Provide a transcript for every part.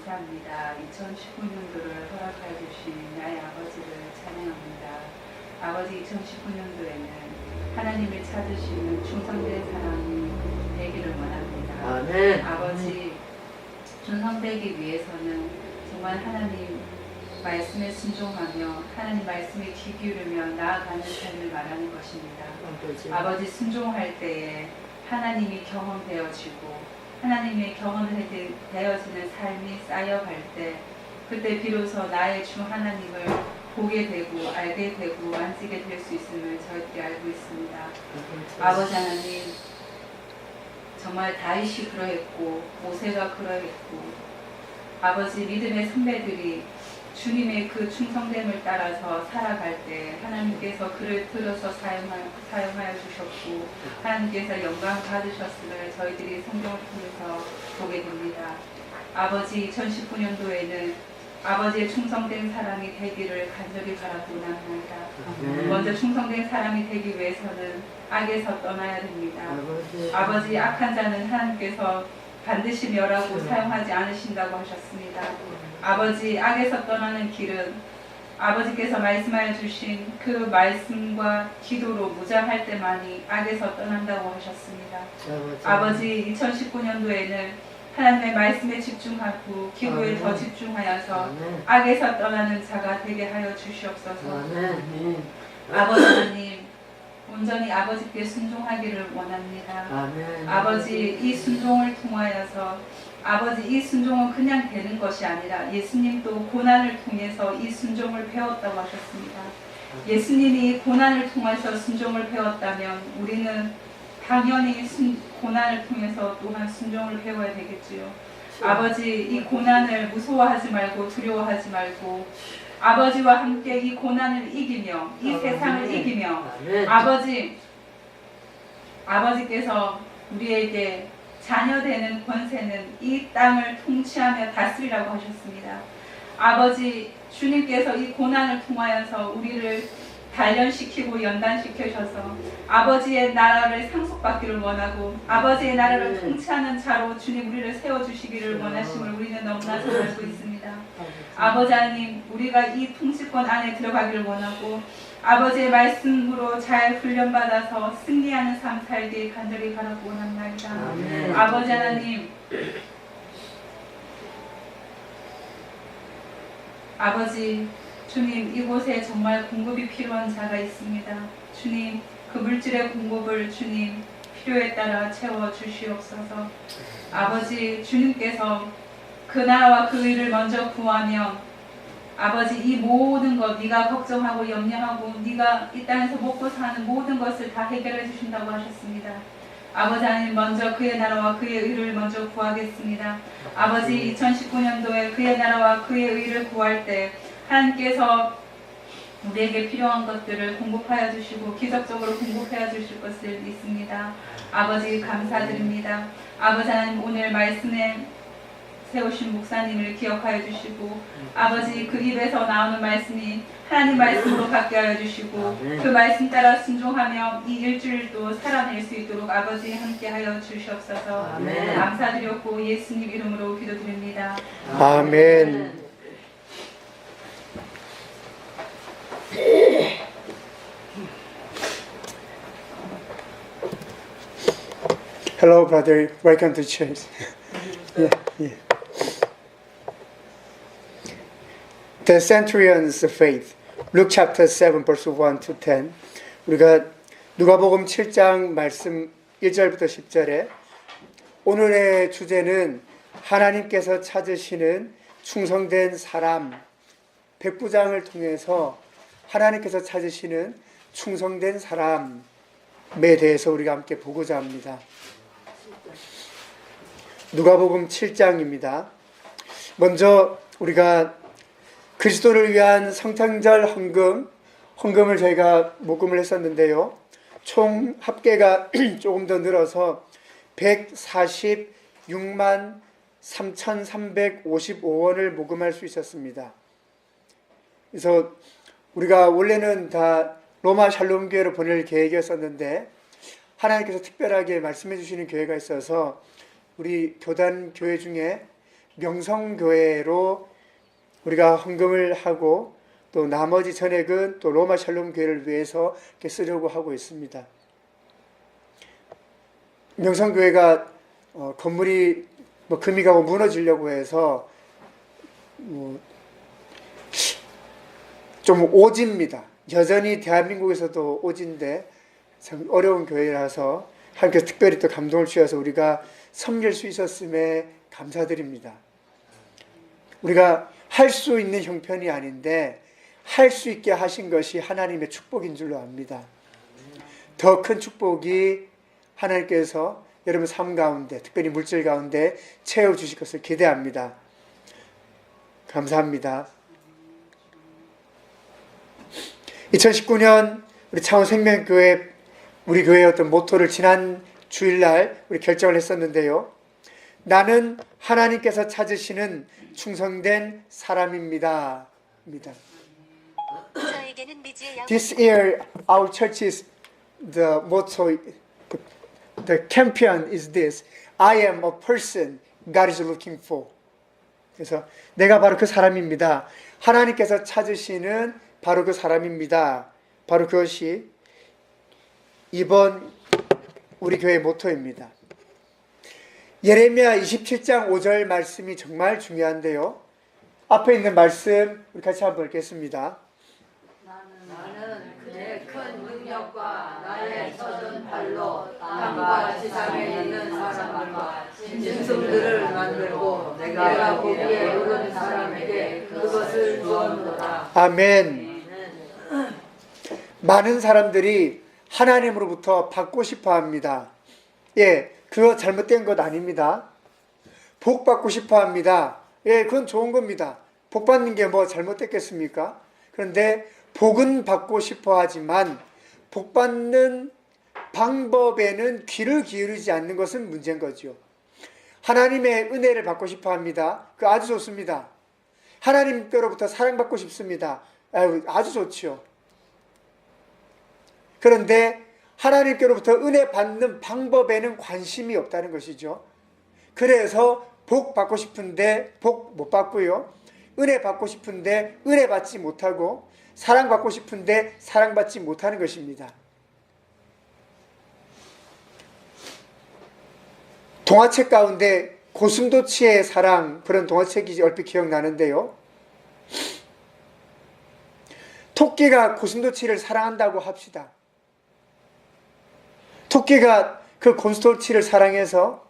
감사합니다. 2019년도를 허락해 주신 나의 아버지를 찬양합니다. 아버지 2019년도에는 하나님을 찾으시는 충성된 사람이 되기를 원합니다. 아멘. 아버지 충성되기 위해서는 정말 하나님 말씀에 순종하며 하나님 말씀에 귀 기울이며 나아가는 삶을 말하는 것입니다. 아버지 순종할 때에 하나님이 경험되어지고 하나님의 경험되어지는 삶이 쌓여갈 때 그때 비로소 나의 주 하나님을 보게 되고 알게 되고 만지게 될 수 있음을 저희들이 알고 있습니다. 아버지 하나님 정말 다윗이 그러했고 모세가 그러했고 아버지 믿음의 선배들이 주님의 그 충성됨을 따라서 살아갈 때 하나님께서 그를 들어서 사용하여 주셨고 하나님께서 영광 받으셨음을 저희들이 성경을 통해서 보게 됩니다. 아버지 2019년도에는 아버지의 충성된 사람이 되기를 간절히 바라고 원합니다. 먼저 충성된 사람이 되기 위해서는 악에서 떠나야 됩니다. 아버지 악한 자는 하나님께서 반드시 멸하고 사용하지 않으신다고 하셨습니다. 아버지 악에서 떠나는 길은 아버지께서 말씀하여 주신 그 말씀과 기도로 무장할 때만이 악에서 떠난다고 하셨습니다. 아버지 2019년도에는 하나님의 말씀에 집중하고 기도에 더 집중하여서 악에서 떠나는 자가 되게 하여 주시옵소서. 아버지 하나님 온전히 아버지께 순종하기를 원합니다. 아버지 이 순종을 통하여서 아버지 이 순종은 그냥 되는 것이 아니라 예수님도 고난을 통해서 이 순종을 배웠다고 하셨습니다. 예수님이 고난을 통해서 순종을 배웠다면 우리는 당연히 고난을 통해서 또한 순종을 배워야 되겠지요. 아버지 이 고난을 무서워하지 말고 두려워하지 말고 아버지와 함께 이 고난을 이기며 이 세상을 이기며 아버지께서 우리에게 자녀되는 권세는 이 땅을 통치하며 다스리라고 하셨습니다. 아버지 주님께서 이 고난을 통하여서 우리를 단련시키고 연단시켜셔서 아버지의 나라를 상속받기를 원하고 아버지의 나라를 통치하는 자로 주님 우리를 세워주시기를 원하심을 우리는 너무나 잘 알고 있습니다. 아버지 하나님 우리가 이 통치권 안에 들어가기를 원하고 아버지의 말씀으로 잘 훈련받아서 승리하는 삶 살기 간절히 바라고 원합니다. 아버지 하나님 아버지 주님 이곳에 정말 공급이 필요한 자가 있습니다. 주님 그 물질의 공급을 주님 필요에 따라 채워주시옵소서. 아버지 주님께서 그 나라와 그 의를 먼저 구하면 아버지 이 모든 것 네가 걱정하고 염려하고 네가 이 땅에서 먹고 사는 모든 것을 다 해결해 주신다고 하셨습니다. 아버지 하나님 먼저 그의 나라와 그의 의를 먼저 구하겠습니다. 아버지 2019년도에 그의 나라와 그의 의를 구할 때 하나님께서 우리에게 필요한 것들을 공급하여 주시고 기적적으로 공급하여 주실 것을 믿습니다. 아버지 감사드립니다. 아버지 하나님 오늘 말씀에 세우신 목사님을 기억하여 주시고 아버지 그 입에서 나오는 말씀이 하나님 말씀으로 갖게 하여 주시고 그 말씀 따라 순종하며 이 일주일도 살아낼 수 있도록 아버지 함께 하여 주시옵소서. 감사드렸고 예수님 이름으로 기도드립니다. 아멘. Hello, brother. Welcome to church. yeah. The centurion's faith. Luke chapter 7, verse 1 to 10. 우리가 누가복음 7장 말씀 1절부터 10절에 오늘의 주제는 하나님께서 찾으시는 충성된 사람, 백부장을 통해서 하나님께서 찾으시는 충성된 사람에 대해서 우리가 함께 보고자 합니다. 누가복음 7장입니다. 먼저 우리가 그리스도를 위한 성탄절 헌금을 저희가 모금을 했었는데요. 총 합계가 조금 더 늘어서 146만 3,355원을 모금할 수 있었습니다. 그래서 우리가 원래는 다 로마 샬롬 교회로 보낼 계획이었었는데 하나님께서 특별하게 말씀해 주시는 교회가 있어서 우리 교단 교회 중에 명성교회로 우리가 헌금을 하고 또 나머지 전액은 또 로마 샬롬 교회를 위해서 이렇게 쓰려고 하고 있습니다. 명성교회가 건물이 금이 가고 무너지려고 해서 좀 오지입니다. 여전히 대한민국에서도 오지인데 참 어려운 교회라서 하나님께서 특별히 또 감동을 주셔서 우리가 섬길 수 있었음에 감사드립니다. 우리가 할 수 있는 형편이 아닌데 할 수 있게 하신 것이 하나님의 축복인 줄로 압니다. 더 큰 축복이 하나님께서 여러분 삶 가운데, 특별히 물질 가운데 채워주실 것을 기대합니다. 감사합니다. 2019년 우리 창원생명교회 우리 교회의 어떤 모토를 지난 주일날 우리 결정을 했었는데요. 나는 하나님께서 찾으시는 충성된 사람입니다. This year our church's the motto, the campaign is this: I am a person God is looking for. 그래서 내가 바로 그 사람입니다. 하나님께서 찾으시는 바로 그 사람입니다. 바로 그것이 이번 우리 교회의 모토입니다. 예레미야 27장 5절 말씀이 정말 중요한데요. 앞에 있는 말씀 우리 같이 한번 읽겠습니다. 나는 그의 큰 능력과 나의 젖은 발로 땅과 지상에 있는 사람들과 짐승들을 만들고 내가 보기에 옳은 사람에게 그것을 주었노라. 아멘. 많은 사람들이 하나님으로부터 받고 싶어 합니다. 예, 그거 잘못된 것 아닙니다. 복 받고 싶어 합니다. 예, 그건 좋은 겁니다. 복 받는 게 뭐 잘못됐겠습니까? 그런데 복은 받고 싶어 하지만 복 받는 방법에는 귀를 기울이지 않는 것은 문제인 거죠. 하나님의 은혜를 받고 싶어 합니다. 그 아주 좋습니다. 하나님께로부터 사랑받고 싶습니다. 아주 좋지요. 그런데 하나님께로부터 은혜 받는 방법에는 관심이 없다는 것이죠. 그래서 복 받고 싶은데 복 못 받고요. 은혜 받고 싶은데 은혜 받지 못하고 사랑받고 싶은데 사랑받지 못하는 것입니다. 동화책 가운데 고슴도치의 사랑, 그런 동화책이 얼핏 기억나는데요. 토끼가 고슴도치를 사랑한다고 합시다. 토끼가 그 고슴도치를 사랑해서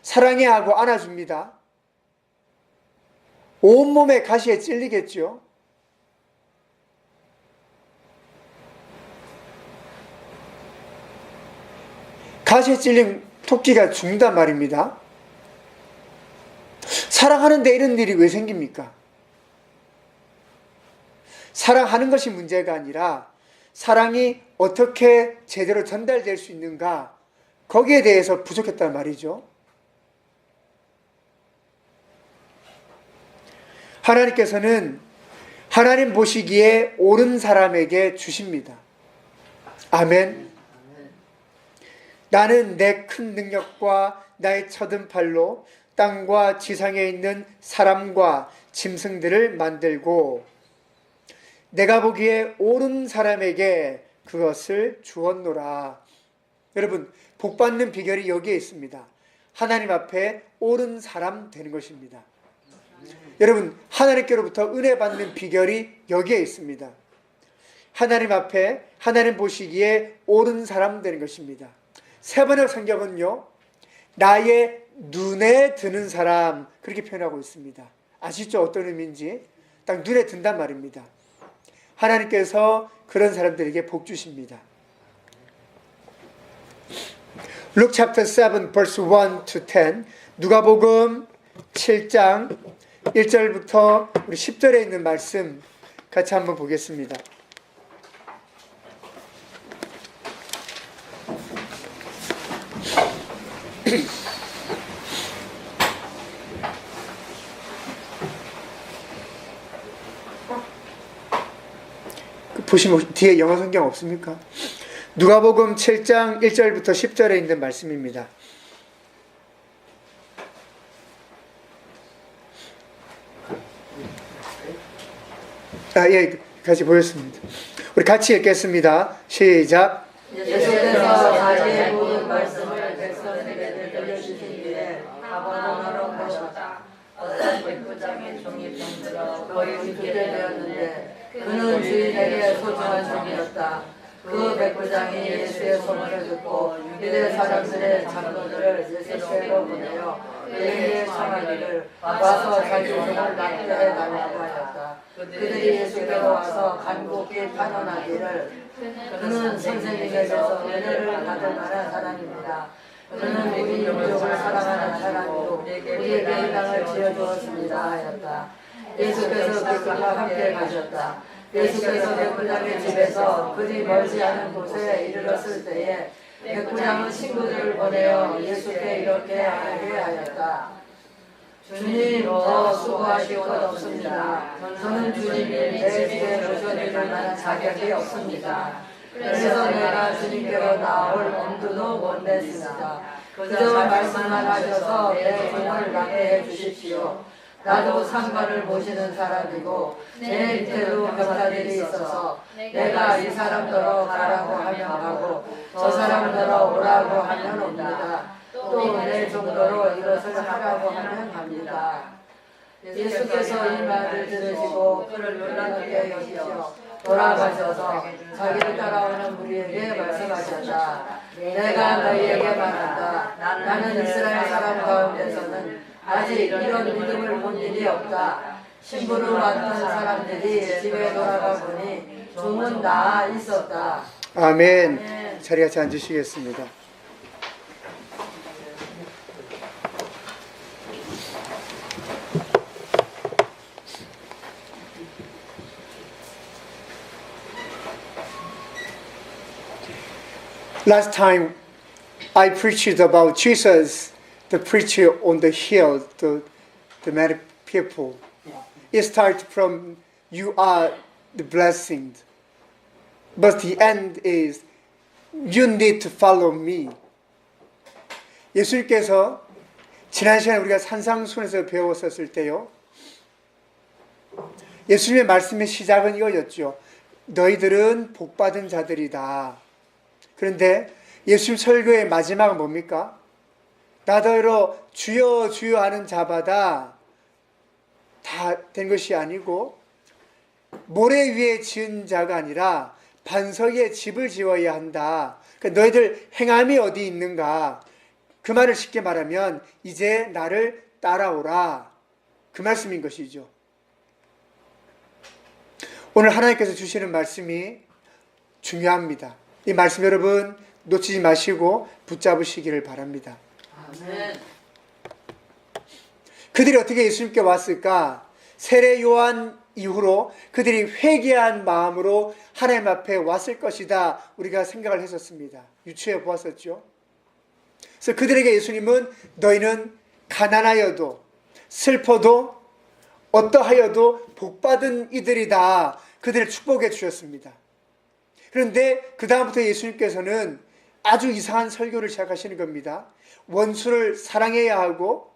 사랑해 하고 안아줍니다. 온몸에 가시에 찔리겠죠. 가시에 찔린 토끼가 죽는단 말입니다. 사랑하는데 이런 일이 왜 생깁니까? 사랑하는 것이 문제가 아니라 사랑이 어떻게 제대로 전달될 수 있는가, 거기에 대해서 부족했단 말이죠. 하나님께서는 하나님 보시기에 옳은 사람에게 주십니다. 아멘. 나는 내 큰 능력과 나의 쳐든 팔로 땅과 지상에 있는 사람과 짐승들을 만들고 내가 보기에 옳은 사람에게 그것을 주었노라. 여러분, 복받는 비결이 여기에 있습니다. 하나님 앞에 옳은 사람 되는 것입니다. 여러분, 하나님께로부터 은혜 받는 비결이 여기에 있습니다. 하나님 앞에 하나님 보시기에 옳은 사람 되는 것입니다. 세번역 성경은요, 나의 눈에 드는 사람, 그렇게 표현하고 있습니다. 아시죠? 어떤 의미인지 딱 눈에 든단 말입니다. 하나님께서 그런 사람들에게 복 주십니다. Luke chapter 7 verse 1 to 10, 누가복음 7장 1절부터 우리 10절에 있는 말씀 같이 한번 보겠습니다. 보시면 뒤에 영어 성경 없습니까? 누가복음 7장 1절부터 10절에 있는 말씀입니다. 예, 같이 보였습니다. 우리 같이 읽겠습니다. 시작. 예수께서 자기의 모든 말씀을 백성에게 들려주신 뒤에 가버나움으로 가셨다. 어떤 백부장이 종이 병들어 거의 죽게 되었는데 그는 주인에게 소중한 종이었다. 그 백부장이 예수의 소문을 듣고 유대 사람들의 장로들을 예수께로 보내어 그에게 청하기를 와서 자기 종을 낫게 해달라고 하였다. 그들이 예수께로 와서 간곡히 탄원하기를 그는 선생님에게서 은혜를 받을 만한 사람입니다. 그는 우리 민족을 사랑하는 사람이고 우리에게 이 땅을 지어주었습니다 하였다. 예수께서 그들과 함께 가셨다. 예수께서 백부장의 집에서 그리 멀지 않은 곳에 이르렀을 때에 백부장은 친구들을 보내어 예수께 이렇게 하게 하였다. 주님, 더 수고하실 것 없습니다. 저는 주님이 내 집에 모셔드릴 만한 자격이 없습니다. 그래서 내가 주님께로 나올 엄두도 못 냈습니다. 그저 말씀만 하셔서 내 종을 낫게 해주십시오. 나도 상관을 모시는 사람이고 내 밑에도 병사들이 있어서 내가 이 사람더러 가라고 하면 가고 저 사람더러 오라고 하면 옵니다. 또 내 정도로 이것을 하라고 하면 합니다. 예수께서 이 말을 들으시고 그를 놀랍게 여기시어 돌아가셔서 자기를 따라오는 무리에게 말씀하셨다. 내가 너희에게 말한다. 나는 이스라엘 사람 가운데서는 아직 이런 믿음을 본 일이 없다. 신부로 왔던 사람들이 집에 돌아가 보니 종은 나아 있었다. 아멘. 자리 같이 앉으시겠습니다. Last time I preached about Jesus, the preacher on the hill, the many people. It starts from you are the blessing, but the end is you need to follow me. 예수님께서 지난 시간에 우리가 산상수훈에서 배웠었을 때요, 예수님의 말씀의 시작은 이거였죠. 너희들은 복받은 자들이다. 그런데 예수님 설교의 마지막은 뭡니까? 나더러 주여 주여 하는 자마다 다 된 것이 아니고 모래 위에 지은 자가 아니라 반석 위에 집을 지어야 한다. 그러니까 너희들 행함이 어디 있는가? 그 말을 쉽게 말하면 이제 나를 따라오라. 그 말씀인 것이죠. 오늘 하나님께서 주시는 말씀이 중요합니다. 이 말씀 여러분 놓치지 마시고 붙잡으시기를 바랍니다. 아멘. 그들이 어떻게 예수님께 왔을까? 세례 요한 이후로 그들이 회개한 마음으로 하나님 앞에 왔을 것이다. 우리가 생각을 했었습니다. 유추해 보았었죠. 그래서 그들에게 예수님은 너희는 가난하여도 슬퍼도 어떠하여도 복받은 이들이다. 그들을 축복해 주셨습니다. 그런데 그 다음부터 예수님께서는 아주 이상한 설교를 시작하시는 겁니다. 원수를 사랑해야 하고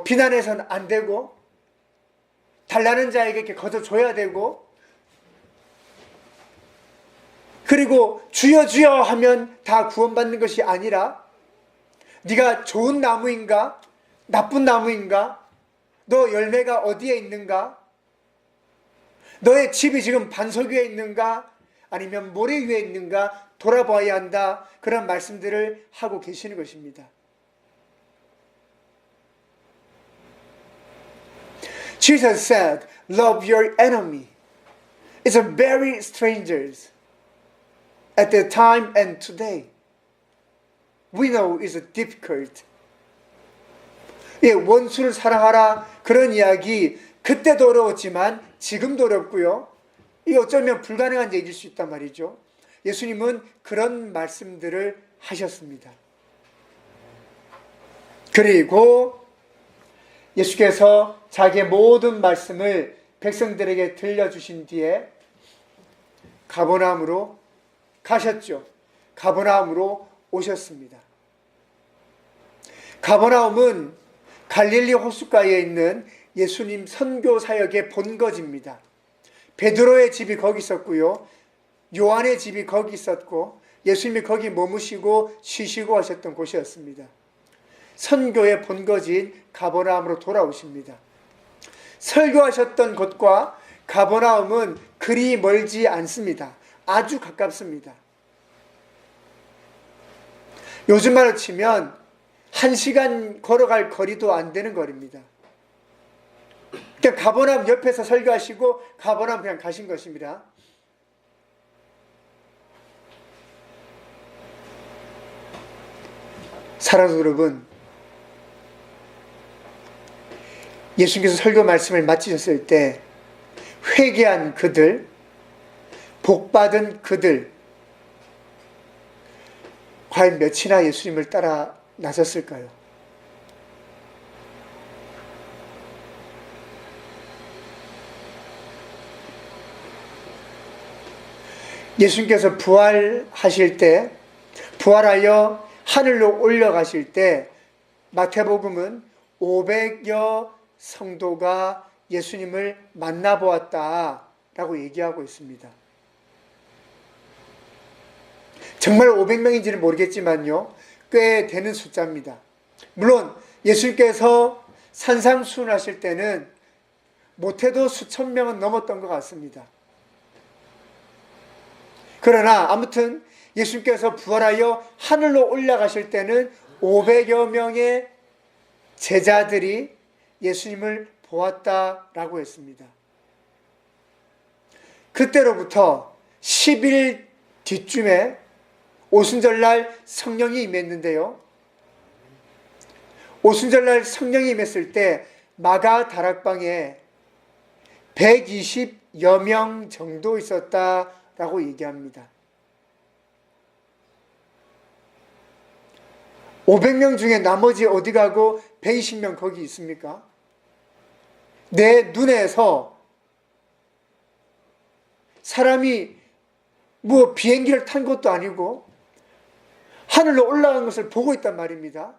비난해서는 안 되고 달라는 자에게 이렇게 거둬줘야 되고 그리고 주여 주여 하면 다 구원받는 것이 아니라 네가 좋은 나무인가? 나쁜 나무인가? 너 열매가 어디에 있는가? 너의 집이 지금 반석 위에 있는가? 아니면 모래 위에 있는가? 돌아봐야 한다. 그런 말씀들을 하고 계시는 것입니다. Jesus said, love your enemy. It's a very strangers at that time and today. We know it's difficult. 예, 원수를 사랑하라 그런 이야기 그때도 어려웠지만 지금도 어렵고요. 이게 어쩌면 불가능한 얘기일 수 있단 말이죠. 예수님은 그런 말씀들을 하셨습니다. 그리고 예수께서 자기의 모든 말씀을 백성들에게 들려주신 뒤에 가버나움으로 가셨죠. 가버나움으로 오셨습니다. 가버나움은 갈릴리 호숫가에 있는 예수님 선교 사역의 본거지입니다. 베드로의 집이 거기 있었고요. 요한의 집이 거기 있었고 예수님이 거기 머무시고 쉬시고 하셨던 곳이었습니다. 선교의 본거지인 가버나움으로 돌아오십니다. 설교하셨던 곳과 가버나움은 그리 멀지 않습니다. 아주 가깝습니다. 요즘 말로 치면 1시간 걸어갈 거리도 안 되는 거리입니다. 그러니까 가버나움 옆에서 설교하시고 가버나움 그냥 가신 것입니다. 사랑하는 여러분, 예수님께서 설교 말씀을 마치셨을 때 회개한 그들, 복받은 그들, 과연 몇이나 예수님을 따라 나섰을까요? 예수님께서 부활하실 때, 부활하여 하늘로 올라가실 때 마태복음은 500여 성도가 예수님을 만나보았다라고 얘기하고 있습니다. 정말 500명인지는 모르겠지만요, 꽤 되는 숫자입니다. 물론 예수님께서 산상수훈하실 때는 못해도 수천 명은 넘었던 것 같습니다. 그러나 아무튼 예수님께서 부활하여 하늘로 올라가실 때는 500여 명의 제자들이 예수님을 보았다라고 했습니다. 그때로부터 10일 뒤쯤에 오순절날 성령이 임했는데요. 오순절날 성령이 임했을 때 마가 다락방에 120여 명 정도 있었다라고 얘기합니다. 500명 중에 나머지 어디 가고 120명 거기 있습니까? 내 눈에서 사람이 뭐 비행기를 탄 것도 아니고 하늘로 올라간 것을 보고 있단 말입니다.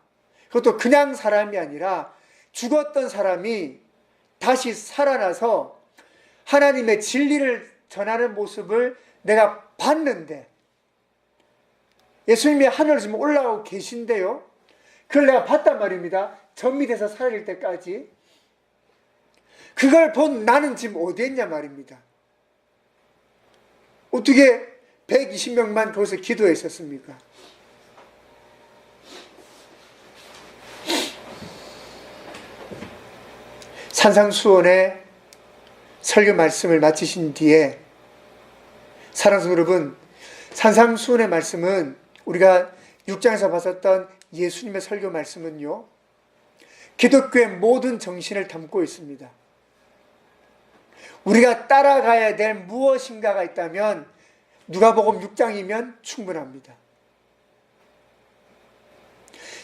그것도 그냥 사람이 아니라 죽었던 사람이 다시 살아나서 하나님의 진리를 전하는 모습을 내가 봤는데, 예수님이 하늘로 지금 올라가고 계신데요, 그걸 내가 봤단 말입니다. 전미돼서 사라질 때까지. 그걸 본 나는 지금 어디에 있냐 말입니다. 어떻게 120명만 거기서 기도했었습니까? 산상수훈의 설교 말씀을 마치신 뒤에, 사랑하는 여러분, 산상수훈의 말씀은 우리가 6장에서 봤었던 예수님의 설교 말씀은요, 기독교의 모든 정신을 담고 있습니다. 우리가 따라가야 될 무엇인가가 있다면 누가복음 6장이면 충분합니다.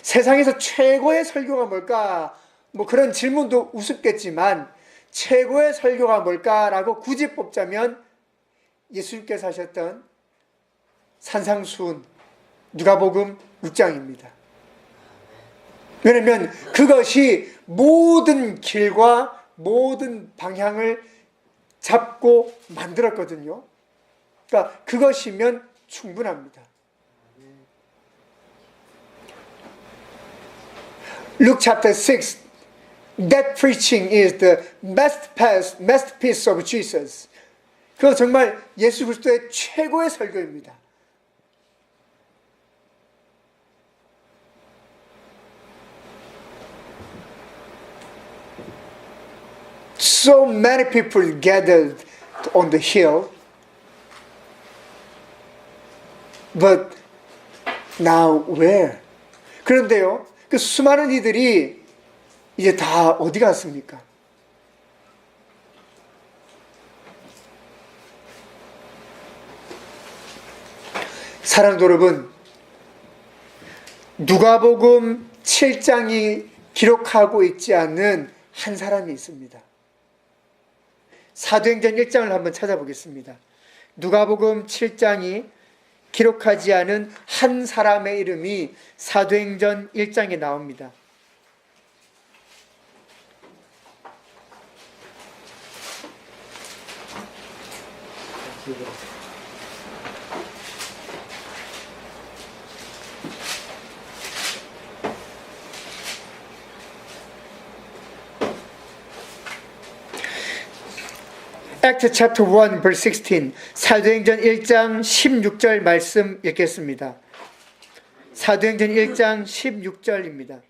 세상에서 최고의 설교가 뭘까? 뭐 그런 질문도 우습겠지만 최고의 설교가 뭘까라고 굳이 뽑자면 예수님께서 하셨던 산상수훈 누가복음 6장입니다. 왜냐하면 그것이 모든 길과 모든 방향을 잡고 만들었거든요. 그러니까 그것이면 충분합니다. Luke chapter 6, that preaching is the masterpiece of Jesus. 그거 정말 예수 그리스도의 최고의 설교입니다. So many people gathered on the hill, but now where? 그런데요, 그 수많은 이들이 이제 다 어디 갔습니까? 사랑하는 여러분, 누가복음 7장이 기록하고 있지 않는 한 사람이 있습니다. 사도행전 1장을 한번 찾아보겠습니다. 누가복음 7장이 기록하지 않은 한 사람의 이름이 사도행전 1장에 나옵니다. Acts chapter 1 verse 16 사도행전 1장 16절 말씀 읽겠습니다. 사도행전 1장 16절입니다.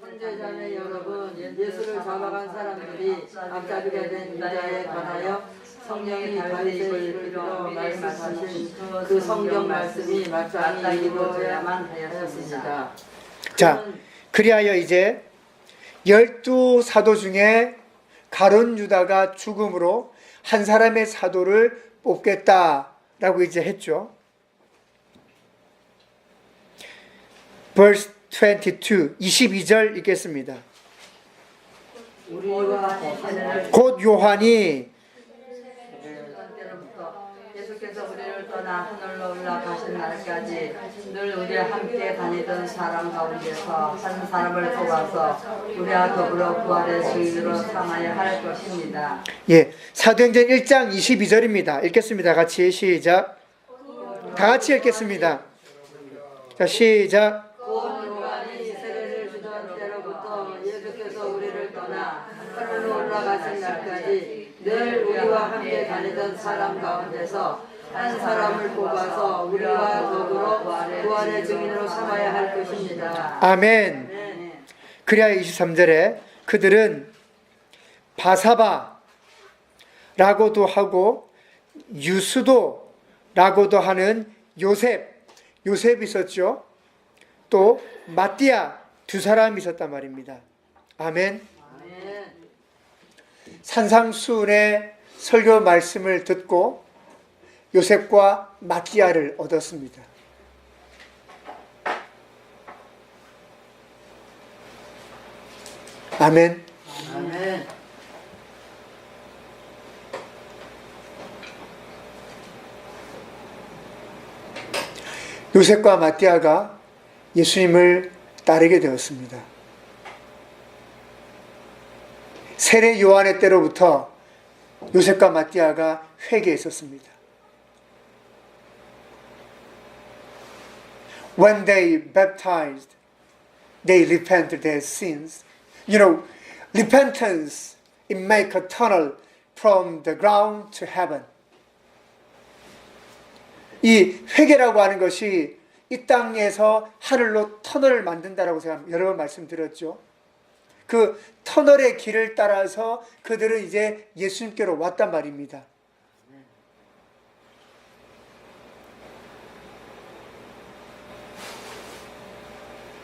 형제자매 여러분, 예수를 잡아간 사람들이 앞잡이가 된 유다에 관하여 성령이 바리새인으로 말씀하신 그 성경 말씀이 마땅히 이루어져야만 하였습니다. 자, 그리하여 이제 12사도 중에 가룟 유다가 죽음으로 한 사람의 사도를 뽑겠다라고 이제 했죠. verse 22, 22절 읽겠습니다. 곧 요한이 예수께서 우리를 떠나 하늘로 올라가신 날까지 늘 우리와 함께 다니던 사람 가운데서 한 사람을 뽑아서 우리와 더불어 부활의 증인으로 삼아야 할 것입니다. 예, 사도행전 1장 22절입니다. 읽겠습니다. 같이 시작. 다 같이 읽겠습니다. 자, 시작. 곧 요한이 세례를 주던 때로부터 예수께서 우리를 떠나 하늘로 올라가신 날까지 늘 우리와 함께 다니던 사람 가운데서 한 사람을 뽑아서 우리와 더불어 부활의 증인으로 삼아야 할 것입니다. 아멘. 그리하여 23절에 그들은 바사바라고도 하고 유스도라고도 하는 요셉 있었죠. 또 마띠아 두 사람이 있었단 말입니다. 아멘. 산상수훈의 설교 말씀을 듣고 요셉과 마띠아를 얻었습니다. 아멘. 아멘. 요셉과 마띠아가 예수님을 따르게 되었습니다. 세례 요한의 때로부터 요셉과 마띠아가 회개했었습니다. When they baptized, they repented their sins. You know, repentance, it make a tunnel from the ground to heaven. 이 회개라고 하는 것이 이 땅에서 하늘로 터널을 만든다라고 제가 여러 번 말씀드렸죠. 그 터널의 길을 따라서 그들은 이제 예수님께로 왔단 말입니다.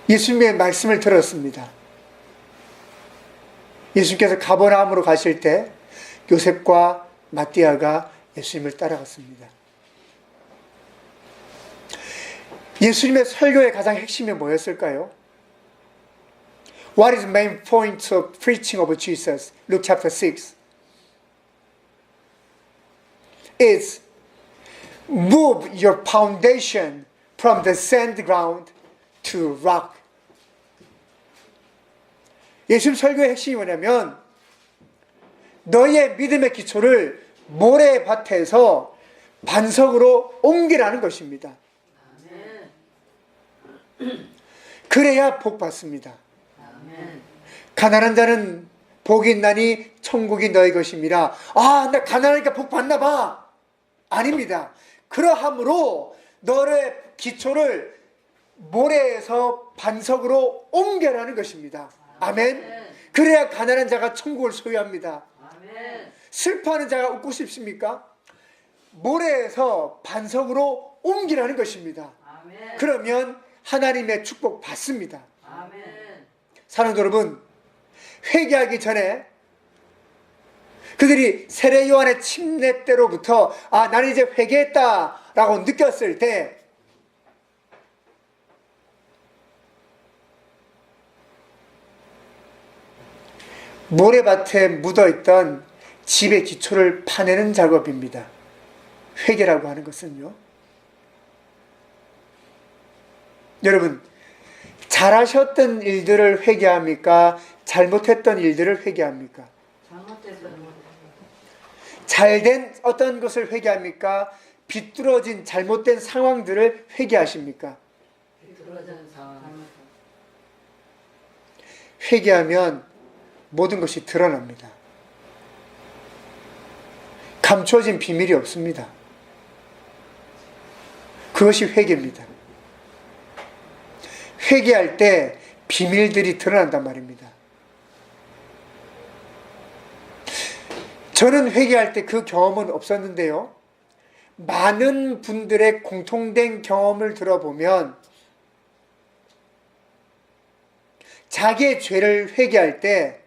예수님의 말씀을 들었습니다. 예수님께서 가버나움으로 가실 때 요셉과 마띠아가 예수님을 따라갔습니다. 예수님의 설교의 가장 핵심이 뭐였을까요? What is the main point of preaching of Jesus? Luke chapter 6. It's move your foundation from the sand ground to rock. 예수님 설교의 핵심이 뭐냐면 너의 믿음의 기초를 모래밭에서 반석으로 옮기라는 것입니다. 그래야 복 받습니다. 가난한 자는 복이 있나니 천국이 너희 것입니다. 아, 나 가난하니까 복 받나 봐. 아닙니다. 그러함으로 너의 기초를 모래에서 반석으로 옮겨라는 것입니다. 아멘. 그래야 가난한 자가 천국을 소유합니다. 슬퍼하는 자가 웃고 싶습니까? 모래에서 반석으로 옮기라는 것입니다. 그러면 하나님의 축복 받습니다. 사랑하는 여러분, 회개하기 전에 그들이 세례 요한의 침례 때로부터 아, 나는 이제 회개했다라고 느꼈을 때 모래밭에 묻어있던 집의 기초를 파내는 작업입니다. 회개라고 하는 것은요. 여러분, 잘하셨던 일들을 회개합니까? 잘못했던 일들을 회개합니까? 잘된 어떤 것을 회개합니까? 비뚤어진 잘못된 상황들을 회개하십니까? 비뚤어진 상황. 회개하면 모든 것이 드러납니다. 감춰진 비밀이 없습니다. 그것이 회개입니다. 회개할 때 비밀들이 드러난단 말입니다. 저는 회개할 때 그 경험은 없었는데요. 많은 분들의 공통된 경험을 들어보면 자기의 죄를 회개할 때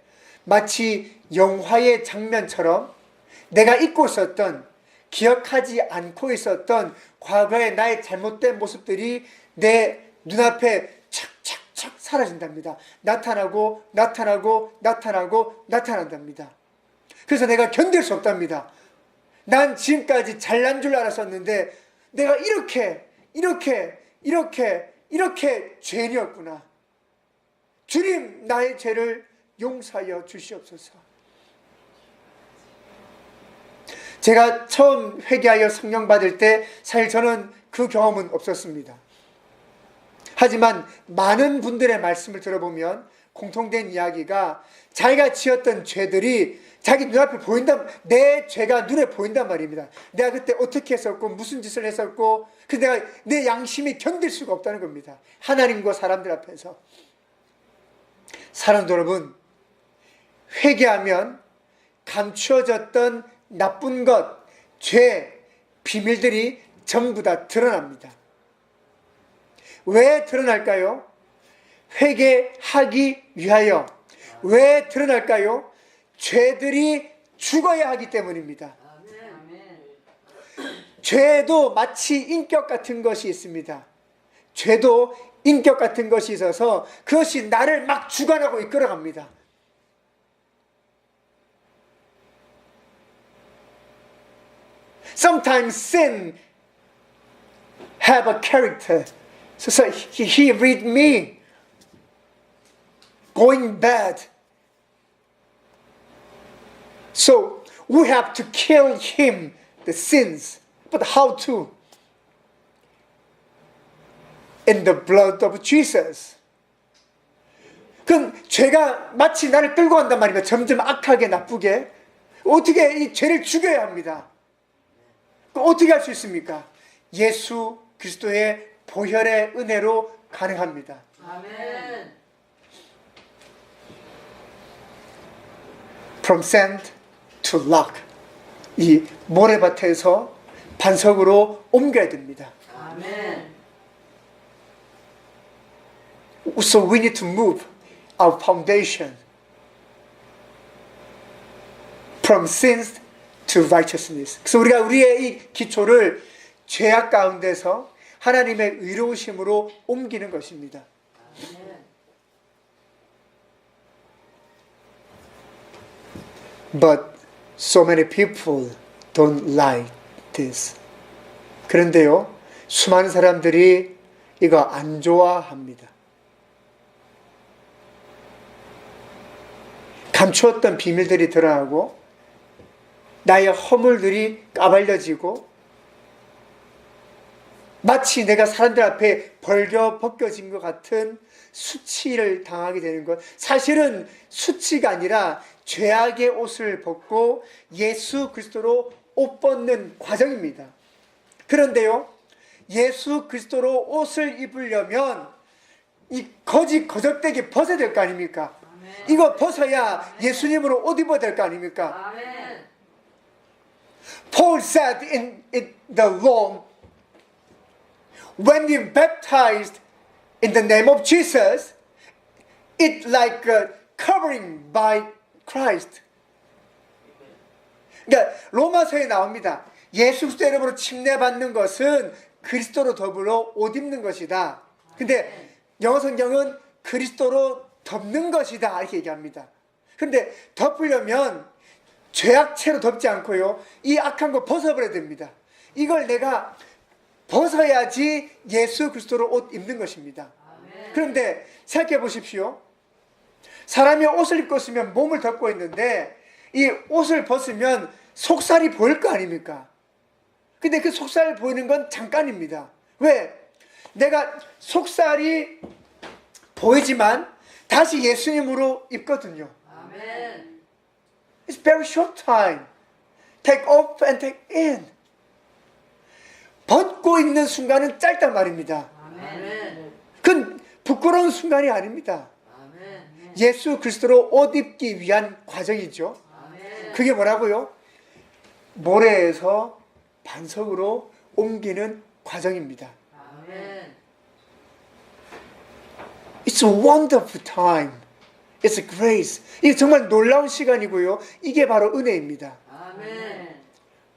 마치 영화의 장면처럼 내가 잊고 있었던, 기억하지 않고 있었던 과거의 나의 잘못된 모습들이 내 눈앞에 착착착 사라진답니다. 나타나고 나타나고 나타나고 나타난답니다. 그래서 내가 견딜 수 없답니다. 난 지금까지 잘난 줄 알았었는데 내가 이렇게 죄인이었구나. 주님, 나의 죄를 용서하여 주시옵소서. 제가 처음 회개하여 성령 받을 때 사실 저는 그 경험은 없었습니다. 하지만 많은 분들의 말씀을 들어보면 공통된 이야기가 자기가 지었던 죄들이 자기 눈앞에 보인다, 내 죄가 눈에 보인단 말입니다. 내가 그때 어떻게 했었고 무슨 짓을 했었고 내가 내 양심이 견딜 수가 없다는 겁니다. 하나님과 사람들 앞에서. 사랑하는 여러분, 회개하면 감추어졌던 나쁜 것, 죄, 비밀들이 전부 다 드러납니다. 왜 드러날까요? 회개하기 위하여. 왜 드러날까요? 죄들이 죽어야 하기 때문입니다. 죄도 마치 인격 같은 것이 있습니다. 죄도 인격 같은 것이 있어서 그것이 나를 막 주관하고 이끌어갑니다. Sometimes sin have a character. So he read me going bad. So we have to kill him, the sins. But how to? In the blood of Jesus. 그럼 죄가 마치 나를 끌고 간단 말입니다. 점점 악하게 나쁘게. 어떻게 이 죄를 죽여야 합니다. 그럼 어떻게 할 수 있습니까? 예수 그리스도의 보혈의 은혜로 가능합니다. 아멘. From sand to rock. 이 모래밭에서 반석으로 옮겨야 됩니다. 아멘. So we need to move our foundation from sins to righteousness. 그래서 우리가 우리의 이 기초를 죄악 가운데서 하나님의 의로우심으로 옮기는 것입니다. But so many people don't like this. 그런데요, 수많은 사람들이 이거 안 좋아합니다. 감추었던 비밀들이 드러나고 나의 허물들이 까발려지고 마치 내가 사람들 앞에 벗겨진 것 같은 수치를 당하게 되는 것. 사실은 수치가 아니라 죄악의 옷을 벗고 예수 그리스도로 옷 벗는 과정입니다. 그런데요, 예수 그리스도로 옷을 입으려면 이 거적대기 벗어야 될 거 아닙니까? 아멘. 이거 벗어야 예수님으로 옷 입어야 될 거 아닙니까? 아멘. Paul said in the Rome, when we baptized in the name of Jesus, it's like covering by Christ. 그러니까 로마서에 나옵니다. 예수 그리스도 이름으로 침례받는 것은 그리스도로 더불어 옷 입는 것이다. 근데 영어 성경은 그리스도로 덮는 것이다 이렇게 얘기합니다. 근데 덮으려면 죄악체로 덮지 않고요, 이 악한 거 벗어버려야 됩니다. 이걸 내가 벗어야지 예수 그리스도로 옷 입는 것입니다. 그런데 생각해 보십시오. 사람이 옷을 입고 있으면 몸을 덮고 있는데 이 옷을 벗으면 속살이 보일 거 아닙니까? 근데 그 속살 보이는 건 잠깐입니다. 왜? 내가 속살이 보이지만 다시 예수님으로 입거든요. 아멘. It's very short time. Take off and take in. 벗고 입는 순간은 짧단 말입니다. 아멘. 그건 부끄러운 순간이 아닙니다. 아멘. 예수 그리스도로 옷 입기 위한 과정이죠. 아멘. 그게 뭐라고요? 모래에서 반석으로 옮기는 과정입니다. 아멘. It's a wonderful time. It's a grace. 이게 정말 놀라운 시간이고요. 이게 바로 은혜입니다. 아멘.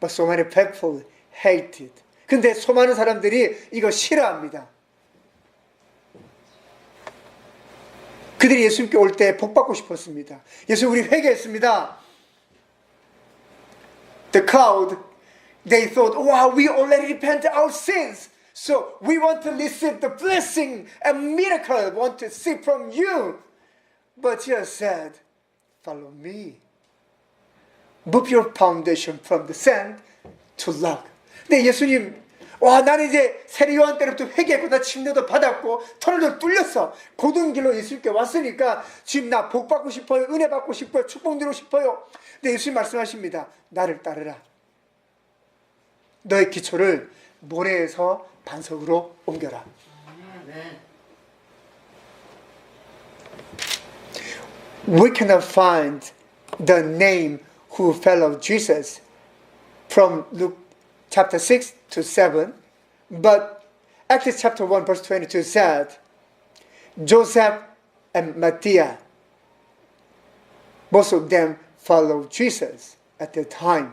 But so many people hate it. 근데 수많은 사람들이 이거 싫어합니다. 그들이 예수님께 올 때 복 받고 싶었습니다. 예수 우리 회개했습니다. The crowd, they thought, wow, we already repented our sins. So we want to receive the blessing and miracle, want to see from you. But Jesus said, follow me. Move your foundation from the sand to rock. 근데 예수님, 와, 나는 이제 세례요한 때부터 회개했고, 나 침례도 받았고, 터널도 뚫렸어. 고든 길로 예수님께 왔으니까, 지금 나 복 받고 싶어요. 은혜 받고 싶어요. 축복 누리고 싶어요. 근데 예수님 말씀하십니다. 나를 따르라. 너의 기초를 모래에서 반석으로 옮겨라. 아멘. We cannot find the name who followed Jesus from Luke chapter 6 to 7, but Acts chapter 1 verse 22 said, Joseph and Matthias, both of them followed Jesus at that time.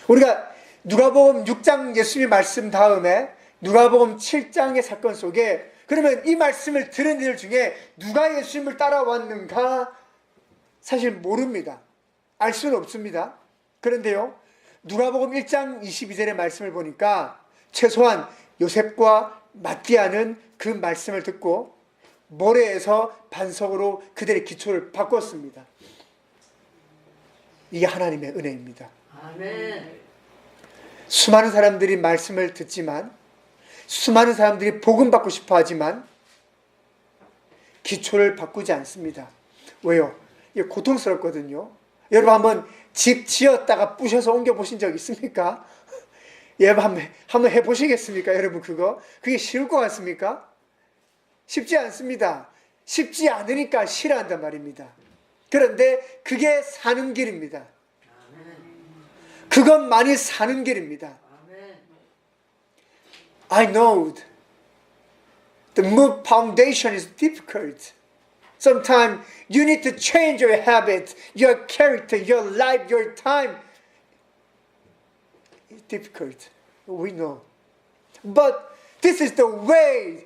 우리가 누가복음 6장 예수님의 말씀 다음에 누가복음 7장의 사건 속에 그러면 이 말씀을 들은 이들 중에 누가 예수님을 따라왔는가 사실 모릅니다. 알 수는 없습니다. 그런데요, 누가복음 1장 22절의 말씀을 보니까 최소한 요셉과 마띠아는 그 말씀을 듣고 모래에서 반석으로 그들의 기초를 바꿨습니다. 이게 하나님의 은혜입니다. 아멘. 수많은 사람들이 말씀을 듣지만, 수많은 사람들이 복음 받고 싶어 하지만 기초를 바꾸지 않습니다. 왜요? 이게 고통스럽거든요. 여러분 한번 집 지었다가 부셔서 옮겨 보신 적 있습니까? 여러분 한번 해보시겠습니까? 여러분 그게 쉬울 것 같습니까? 쉽지 않습니다. 쉽지 않으니까 싫어한단 말입니다. 그런데 그게 사는 길입니다. 그것만이 사는 길입니다. I know the move foundation is difficult. Sometimes you need to change your habit, your character, your life, your time. It's difficult. We know. But this is the way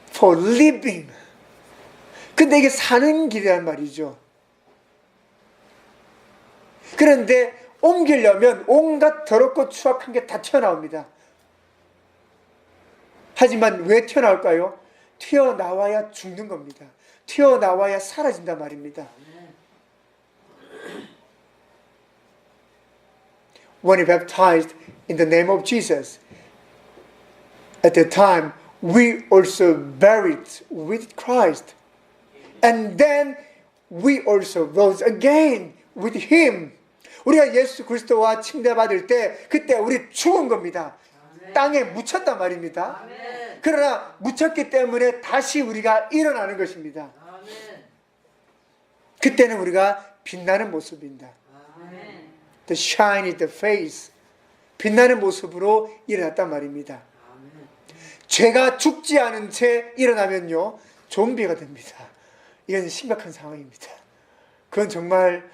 for living. 근데 이게 사는 길이란 말이죠. 그런데 옮기려면 온갖 더럽고 추악한 게 다 튀어나옵니다. 하지만 왜 튀어나올까요? 튀어나와야 죽는 겁니다. 튀어나와야 사라진단 말입니다. When we baptized in the name of Jesus, at that time we also buried with Christ. And then we also rose again with Him. 우리가 예수 그리스도와 침례받을 때 그때 우리 죽은 겁니다. 땅에 묻혔단 말입니다. 아멘. 그러나 묻혔기 때문에 다시 우리가 일어나는 것입니다. 아멘. 그때는 우리가 빛나는 모습입니다. 아멘. The shiny the face. 빛나는 모습으로 일어났단 말입니다. 아멘. 죄가 죽지 않은 채 일어나면요, 좀비가 됩니다. 이건 심각한 상황입니다. 그건 정말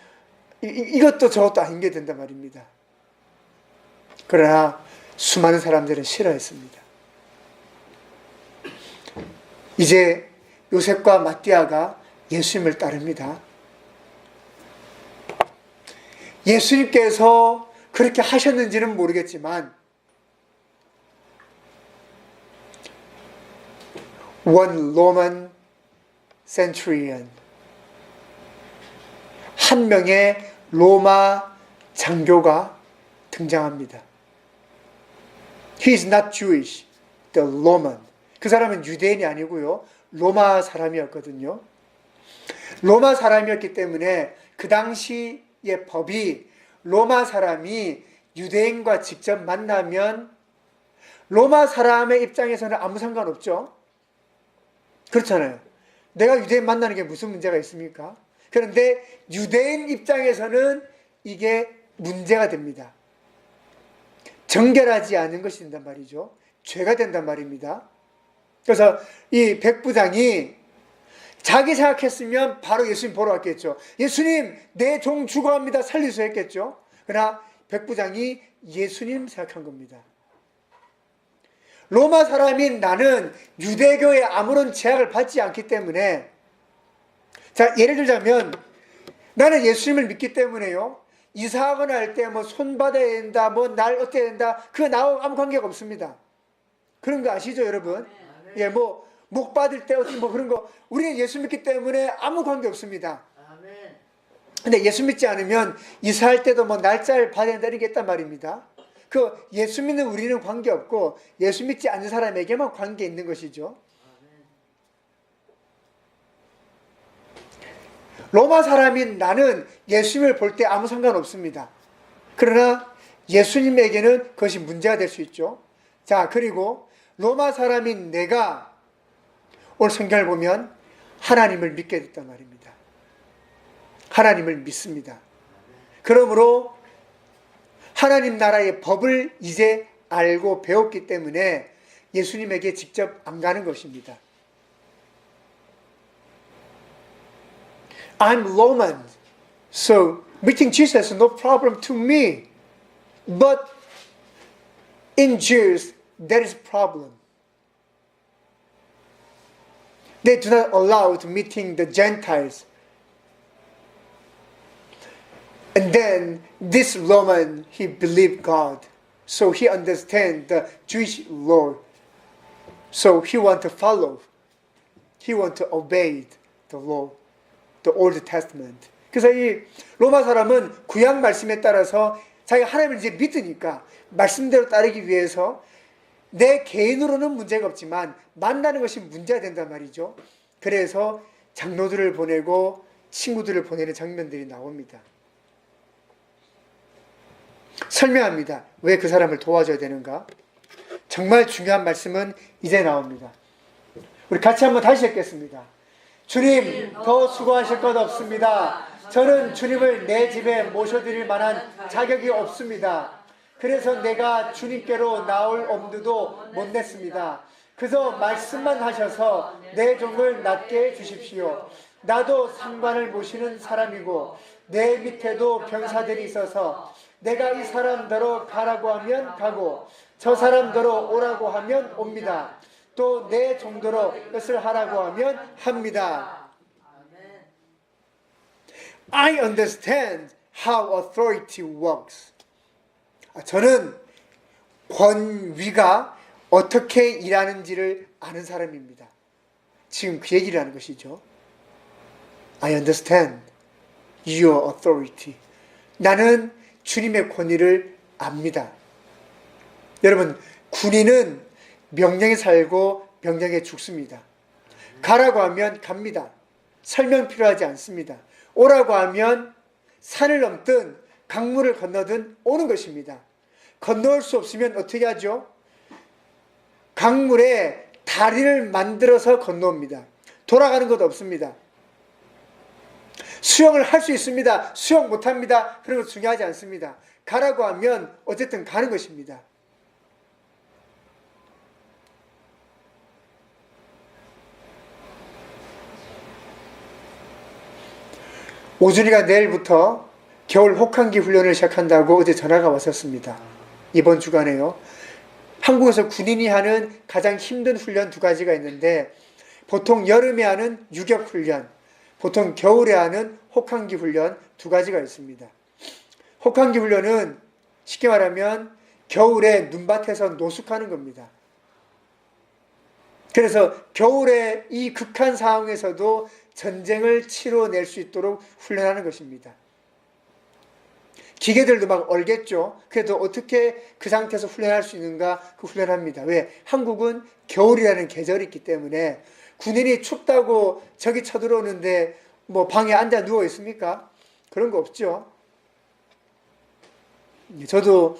이것도 저것도 아닌 게 된단 말입니다. 그러나 수많은 사람들은 싫어했습니다. 이제 요셉과 마띠아가 예수님을 따릅니다. 예수님께서 그렇게 하셨는지는 모르겠지만 one Roman centurion, 한 명의 로마 장교가 등장합니다. He is not Jewish, the Roman. 그 사람은 유대인이 아니고요. 로마 사람이었거든요. 로마 사람이었기 때문에 그 당시의 법이 로마 사람이 유대인과 직접 만나면 로마 사람의 입장에서는 아무 상관없죠. 그렇잖아요. 내가 유대인 만나는 게 무슨 문제가 있습니까? 그런데 유대인 입장에서는 이게 문제가 됩니다. 정결하지 않은 것이 된단 말이죠. 죄가 된단 말입니다. 그래서 이 백부장이 자기 생각했으면 바로 예수님 보러 왔겠죠. 예수님, 내 종 죽어갑니다. 살리소서 했겠죠. 그러나 백부장이 예수님 생각한 겁니다. 로마 사람인 나는 유대교에 아무런 제약을 받지 않기 때문에, 자, 예를 들자면 나는 예수님을 믿기 때문에요, 이사하거나 할 때 뭐 손 받아야 된다, 뭐 날 어때야 된다, 그거 나하고 아무 관계가 없습니다. 그런 거 아시죠, 여러분? 예, 뭐 목 받을 때 어떻게 뭐 그런 거, 우리는 예수 믿기 때문에 아무 관계 없습니다. 근데 예수 믿지 않으면 이사할 때도 뭐 날짜를 받아야 된다, 이런 게 있단 말입니다. 그 예수 믿는 우리는 관계 없고 예수 믿지 않는 사람에게만 관계 있는 것이죠. 로마 사람인 나는 예수님을 볼 때 아무 상관없습니다. 그러나 예수님에게는 그것이 문제가 될 수 있죠. 자, 그리고 로마 사람인 내가 오늘 성경을 보면 하나님을 믿게 됐단 말입니다. 하나님을 믿습니다. 그러므로 하나님 나라의 법을 이제 알고 배웠기 때문에 예수님에게 직접 안 가는 것입니다. I'm Roman, so meeting Jesus is no problem to me. But in Jews, there is a problem. They do not allow meeting the Gentiles. And then this Roman, he believed God. So he understands the Jewish law. So he want to follow. He want to obey the law, the Old Testament. 그래서 이 로마 사람은 구약 말씀에 따라서 자기가 하나님을 이제 믿으니까 말씀대로 따르기 위해서 내 개인으로는 문제가 없지만 만나는 것이 문제가 된단 말이죠. 그래서 장로들을 보내고 친구들을 보내는 장면들이 나옵니다. 설명합니다. 왜 그 사람을 도와줘야 되는가? 정말 중요한 말씀은 이제 나옵니다. 우리 같이 한번 다시 읽겠습니다. 주님, 더 수고하실 것 없습니다. 저는 주님을 내 집에 모셔드릴 만한 자격이 없습니다. 그래서 내가 주님께로 나올 엄두도 못 냈습니다. 그저 말씀만 하셔서 내 종을 낫게 해주십시오. 나도 상관을 모시는 사람이고 내 밑에도 병사들이 있어서 내가 이 사람더러 가라고 하면 가고 저 사람더러 오라고 하면 옵니다. 또 내 종더러 것을 하라고 하면 합니다. I understand how authority works. 저는 권위가 어떻게 일하는지를 아는 사람입니다. 지금 그 얘기를 하는 것이죠. I understand your authority. 나는 주님의 권위를 압니다. 여러분, 군인은 명령에 살고 명령에 죽습니다. 가라고 하면 갑니다. 설명 필요하지 않습니다. 오라고 하면 산을 넘든 강물을 건너든 오는 것입니다. 건너올 수 없으면 어떻게 하죠? 강물에 다리를 만들어서 건너옵니다. 돌아가는 것 없습니다. 수영을 할 수 있습니다. 수영 못합니다. 그런 거 중요하지 않습니다. 가라고 하면 어쨌든 가는 것입니다. 오준이가 내일부터 겨울 혹한기 훈련을 시작한다고 어제 전화가 왔었습니다. 이번 주간에요. 한국에서 군인이 하는 가장 힘든 훈련 두 가지가 있는데 보통 여름에 하는 유격 훈련, 보통 겨울에 하는 혹한기 훈련 두 가지가 있습니다. 혹한기 훈련은 쉽게 말하면 겨울에 눈밭에서 노숙하는 겁니다. 그래서 겨울에 이 극한 상황에서도 전쟁을 치러낼 수 있도록 훈련하는 것입니다. 기계들도 막 얼겠죠. 그래도 어떻게 그 상태에서 훈련할 수 있는가? 그 훈련합니다. 왜? 한국은 겨울이라는 계절이 있기 때문에 군인이 춥다고 저기 쳐들어오는데 뭐 방에 앉아 누워 있습니까? 그런 거 없죠. 저도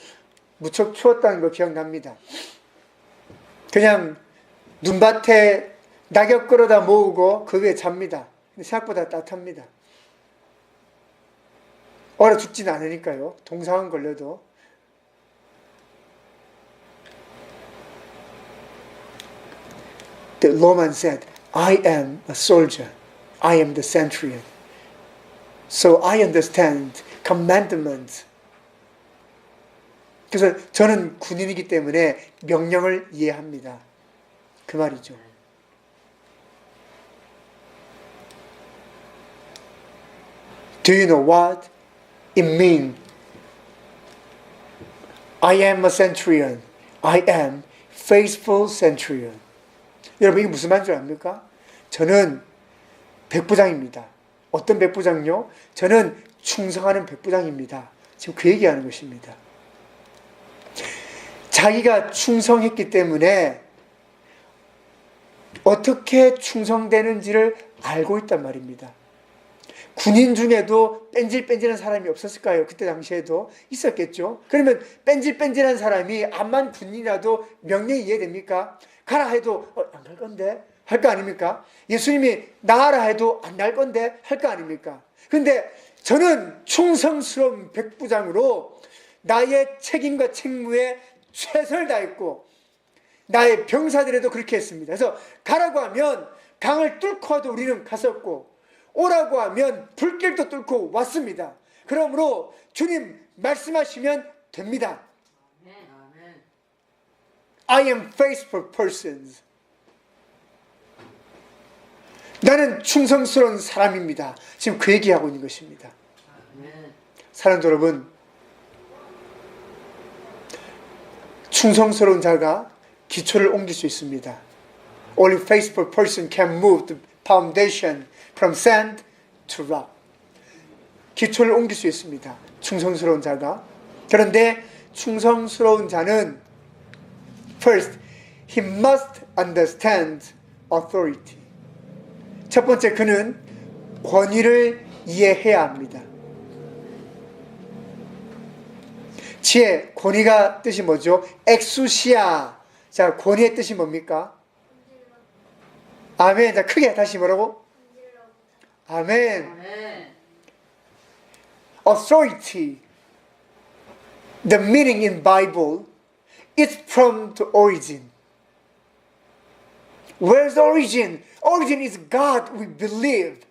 무척 추웠다는 거 기억납니다. 그냥 눈밭에 낙엽 끌어다 모으고 그 위에 잡니다. 생각보다 따뜻합니다. 얼어 죽진 않으니까요. 동상은 걸려도. The Roman said, I am a soldier. I am the centurion. So I understand commandments. 그래서 저는 군인이기 때문에 명령을 이해합니다. 그 말이죠. Do you know what it means? I am a centurion. I am faithful centurion. 여러분 이게 무슨 말인 줄 압니까? 저는 백부장입니다. 어떤 백부장요? 저는 충성하는 백부장입니다. 지금 그 얘기하는 것입니다. 자기가 충성했기 때문에 어떻게 충성되는지를 알고 있단 말입니다. 군인 중에도 뺀질뺀질한 사람이 없었을까요? 그때 당시에도 있었겠죠. 그러면 뺀질뺀질한 사람이 암만 군인이라도 명령이 이해됩니까? 가라 해도 안 갈 건데 할 거 아닙니까? 예수님이 나가라 해도 안 날 건데 할 거 아닙니까? 근데 저는 충성스러운 백부장으로 나의 책임과 책무에 최선을 다했고 나의 병사들에도 그렇게 했습니다. 그래서 가라고 하면 강을 뚫고 와도 우리는 갔었고 오라고 하면 불길도 뚫고 왔습니다. 그러므로 주님 말씀하시면 됩니다. I am faithful persons. 나는 충성스러운 사람입니다. 지금 그 얘기하고 있는 것입니다. 사랑하는 여러분, 충성스러운 자가 기초를 옮길 수 있습니다. Only faithful person can move the foundation from sand to rock. 기초를 옮길 수 있습니다. 충성스러운 자가. 그런데 충성스러운 자는 first, he must understand authority. 첫 번째, 그는 권위를 이해해야 합니다. 지혜, 권위가 뜻이 뭐죠? 엑수시아. 자, 권위의 뜻이 뭡니까? 아멘. 자, 크게 다시 뭐라고? 아멘. Authority. The meaning in Bible is from the origin. Where's the origin? Origin is God we believe.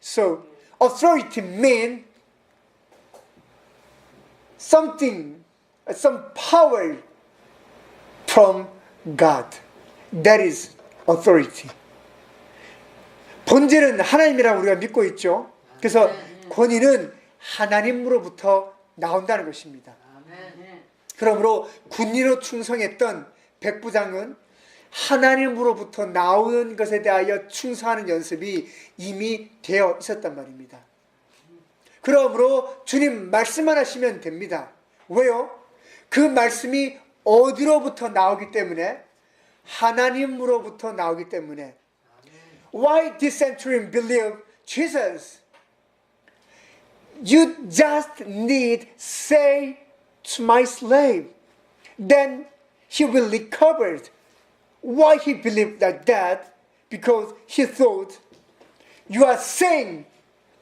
So, authority means something, some power from God. That is authority. 본질은 하나님이라고 우리가 믿고 있죠. 그래서 권위는 하나님으로부터 나온다는 것입니다. 그러므로 군인으로 충성했던 백부장은 하나님으로부터 나오는 것에 대하여 충성하는 연습이 이미 되어 있었단 말입니다. 그러므로 주님 말씀만 하시면 됩니다. 왜요? 그 말씀이 어디로부터 나오기 때문에? 하나님으로부터 나오기 때문에. Why this centurion believe Jesus? You just need say to my slave, then he will recover. Why he believed like that? Because he thought you are saying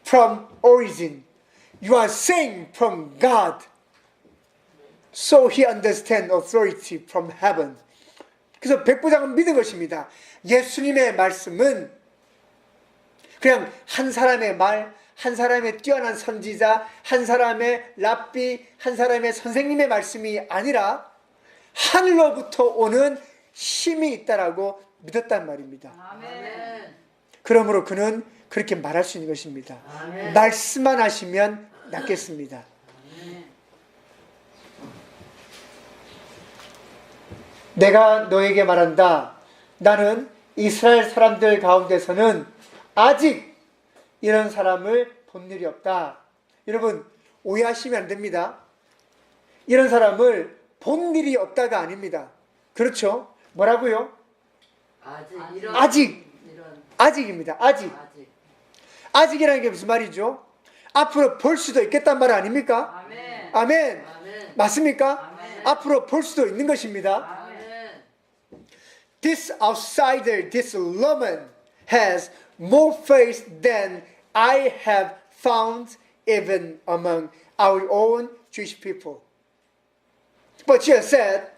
from origin. You are saying from God. So he understands authority from heaven. 그래서 백부장은 믿은 것입니다. 예수님의 말씀은 그냥 한 사람의 말, 한 사람의 뛰어난 선지자, 한 사람의 랍비, 한 사람의 선생님의 말씀이 아니라 하늘로부터 오는 힘이 있다라고 믿었단 말입니다. 아멘. 그러므로 그는 그렇게 말할 수 있는 것입니다. 아멘. 말씀만 하시면 낫겠습니다. 내가 너에게 말한다. 나는 이스라엘 사람들 가운데서는 아직 이런 사람을 본 일이 없다. 여러분, 오해하시면 안 됩니다. 이런 사람을 본 일이 없다가 아닙니다. 그렇죠? 뭐라고요? 아직입니다. 아직이라는 게 무슨 말이죠? 앞으로 볼 수도 있겠단 말 아닙니까? 아멘. 맞습니까? 앞으로 볼 수도 있는 것입니다. This outsider, this Roman has more faith than I have found even among our own Jewish people. But Jesus said,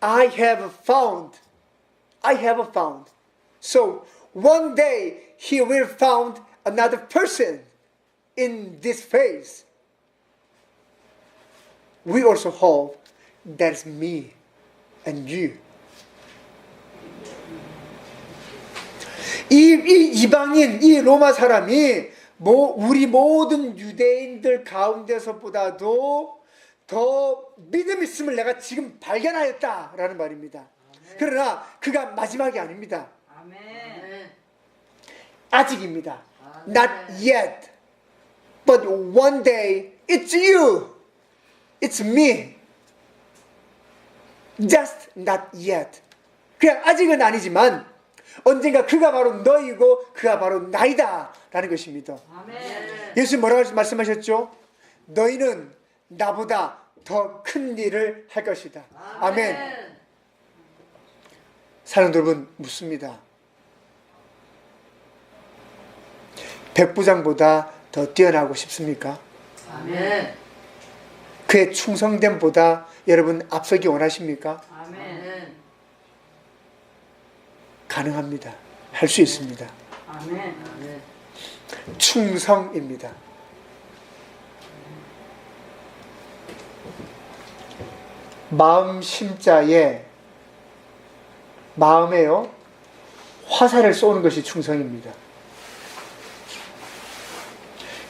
I have found. So one day he will found another person in this faith. We also hope that's me and you. 이 이방인, 이 로마 사람이 우리 모든 유대인들 가운데서보다도 더 믿음 있음을 내가 지금 발견하였다라는 말입니다. 그러나 그가 마지막이 아닙니다. 아직입니다. Not yet. But one day it's you. It's me. Just not yet. 그냥 아직은 아니지만 언젠가 그가 바로 너희고 그가 바로 나이다 라는 것입니다. 예수님 뭐라고 말씀하셨죠? 너희는 나보다 더 큰 일을 할 것이다. 아멘. 사랑하는 여러분, 묻습니다. 백부장보다 더 뛰어나고 싶습니까? 아멘. 그의 충성됨보다 여러분 앞서기 원하십니까? 아멘. 가능합니다. 할 수 있습니다. 아멘. 충성입니다. 마음 심자에 마음에요 화살을 쏘는 것이 충성입니다.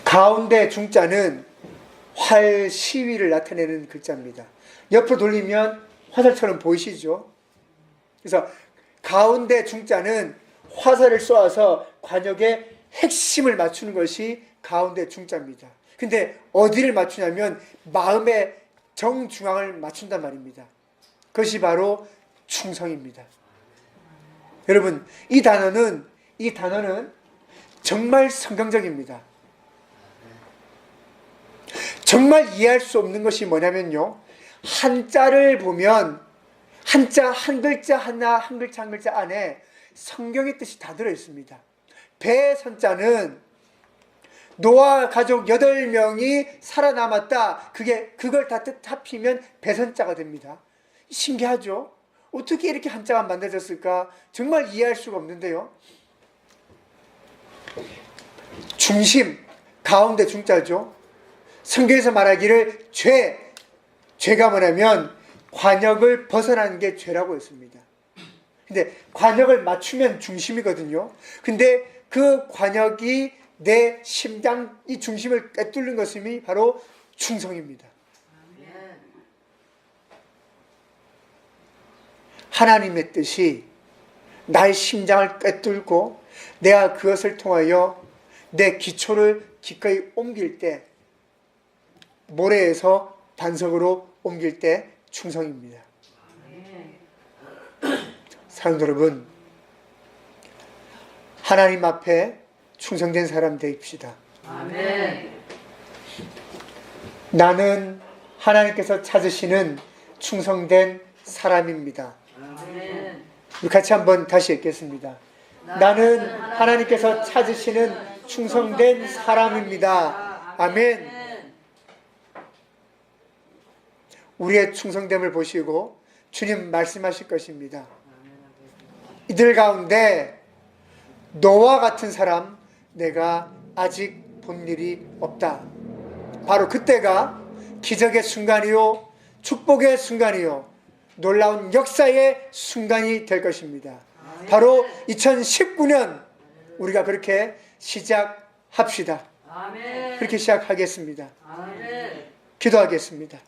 가운데 중자는 활 시위를 나타내는 글자입니다. 옆으로 돌리면 화살처럼 보이시죠? 그래서 가운데 중자는 화살을 쏘아서 관역의 핵심을 맞추는 것이 가운데 중자입니다. 근데 어디를 맞추냐면 마음의 정중앙을 맞춘단 말입니다. 그것이 바로 충성입니다. 여러분, 이 단어는 정말 성경적입니다. 정말 이해할 수 없는 것이 뭐냐면요, 한자를 보면 한자 한 글자 하나, 한 글자 한 글자 안에 성경의 뜻이 다 들어있습니다. 배선자는 노아 가족 8명이 살아남았다. 그걸 다 뜻 합치면 배선자가 됩니다. 신기하죠? 어떻게 이렇게 한자가 만들어졌을까? 정말 이해할 수가 없는데요. 중심, 가운데 중자죠. 성경에서 말하기를 죄가 뭐냐면 관역을 벗어나는 게 죄라고 했습니다. 근데 관역을 맞추면 중심이거든요. 근데 그 관역이 내 심장, 이 중심을 꿰뚫는 것이 바로 충성입니다. 하나님의 뜻이 나의 심장을 꿰뚫고 내가 그것을 통하여 내 기초를 기꺼이 옮길 때, 모래에서 반석으로 옮길 때 충성입니다. 사랑하는 여러분, 하나님 앞에 충성된 사람 되십시다. 아멘. 나는 하나님께서 찾으시는 충성된 사람입니다. 아멘. 우리 같이 한번 다시 읽겠습니다. 나는 하나님께서 찾으시는 충성된 사람입니다. 아멘. 우리의 충성됨을 보시고 주님 말씀하실 것입니다. 이들 가운데 너와 같은 사람 내가 아직 본 일이 없다. 바로 그때가 기적의 순간이요, 축복의 순간이요, 놀라운 역사의 순간이 될 것입니다. 바로 2019년 우리가 그렇게 시작합시다. 그렇게 시작하겠습니다. 기도하겠습니다.